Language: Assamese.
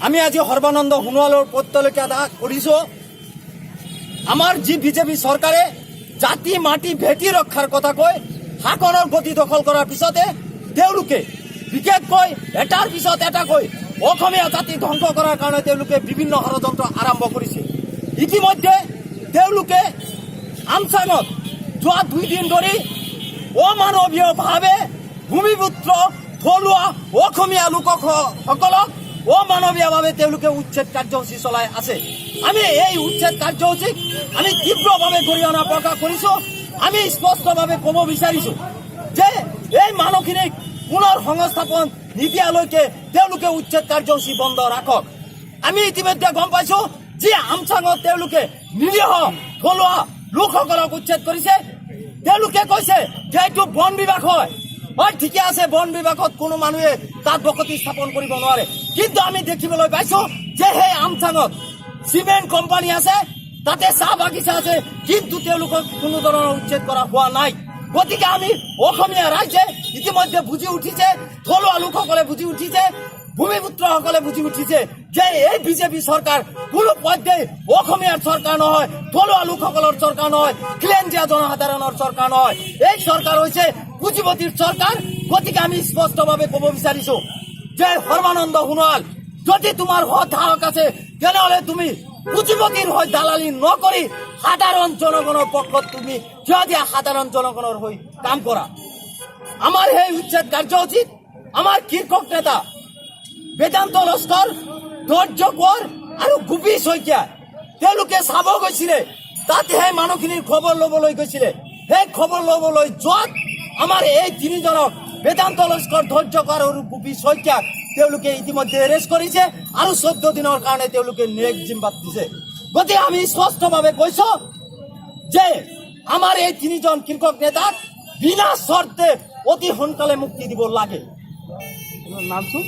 আমি আজি সৰ্বানন্দ সোণোৱালৰ পত্ৰলৈকে আদা কৰিছো। আমাৰ যি বিজেপি চৰকাৰে জাতি মাটি ভেটি ৰক্ষাৰ কথা কৈ শাসনৰ গতি দখল কৰাৰ পিছতে তেওঁলোকে বিশেষকৈ এটাৰ পিছত এটাকৈ অসমীয়া জাতি ধ্বংস কৰাৰ কাৰণে তেওঁলোকে বিভিন্ন ষড়যন্ত্ৰ আৰম্ভ কৰিছে। ইতিমধ্যে তেওঁলোকে আমচাঙত যোৱা 2 দিন ধৰি অমানৱীয়ভাৱে ভূমিপুত্ৰ থলুৱা অসমীয়া লোকসকলক অমানৱীয়ভাৱে তেওঁলোকে উচ্ছেদ কাৰ্যসূচী চলাই আছে। আমি এই উচ্ছেদ কাৰ্যসূচীক আমি তীব্ৰভাৱে গৰিহণা প্ৰকাশ কৰিছো। আমি স্পষ্টভাৱে ক'ব বিচাৰিছো যে এই মানুহখিনিক পুনৰ সংস্থাপন নিদিয়ালৈকে তেওঁলোকে উচ্ছেদ কাৰ্যসূচী বন্ধ ৰাখক। আমি ইতিমধ্যে গম পাইছো যে আমচাঙত তেওঁলোকে নিৰীহ থলুৱা লোকসকলক উচ্ছেদ কৰিছে। তেওঁলোকে কৈছে যে এইটো বন বিভাগ হয়। ঠিকে আছে, বন বিভাগত কোনো মানুহে তাত বসতি স্থাপন কৰিব নোৱাৰে, কিন্তু আমি দেখিবলৈ পাইছো যে সেই আমচাঙত চিমেণ্ট কোম্পানী আছে, তাতে চাহ বাগিচা আছে, কিন্তু তেওঁলোকক কোনো ধৰণৰ উচ্ছেদ কৰা হোৱা নাই। গতিকে আমি অসমীয়া ৰাইজে ইতিমধ্যে বুজি উঠিছে, থলুৱা লোকসকলে বুজি উঠিছে, ভূমিপুত্ৰসকলে বুজি উঠিছে যে এই বিজেপি চৰকাৰ কোনো পধ্যেই অসমীয়াৰ চৰকাৰ নহয়, থলুৱা লোকসকলৰ চৰকাৰ নহয়, খিলঞ্জীয়া জনসাধাৰণৰ চৰকাৰ নহয়। এই চৰকাৰ হৈছে পুঁজিপতিৰ চৰকাৰ। গতিকে আমি স্পষ্টভাৱে ক'ব বিচাৰিছো যে সৰ্বানন্দ সোণোৱাল, যদি তোমাৰ সৎ সাহস আছে তেনেহ'লে তুমি পুঁজিপতিৰ হৈ দালালি নকৰি সাধাৰণ জনগণৰ পক্ষত তুমি থিয় দিয়া, সাধাৰণ জনগণৰ হৈ কাম কৰা। আমাৰ সেই উচ্ছেদ কাৰ্যসূচীত আমাৰ কৃষক নেতা বেদান্ত লস্কৰ, ধৈৰ্য কোঁৱৰ আৰু গোপী শইকীয়া তেওঁলোকে চাব গৈছিলে। তাত সেই মানুহখিনিৰ খবৰ ল'বলৈ গৈছিলে। সেই খবৰ ল'বলৈ যোৱাত আমাৰ এই 3জনক বেদান্ত লস্কৰ, ধৈৰ্য কোঁৱৰ আৰু গোপী শইকীয়াক তেওঁলোকে ইতিমধ্যে এৰেষ্ট কৰিছে আৰু 14 দিনৰ কাৰণে তেওঁলোকে নেক্সট জিম্বাত দিছে। গতিকে আমি স্পষ্টভাৱে কৈছো যে আমাৰ এই 3জন কৃষক নেতাক বিনা চৰ্তে অতি সোনকালে মুক্তি দিব লাগে।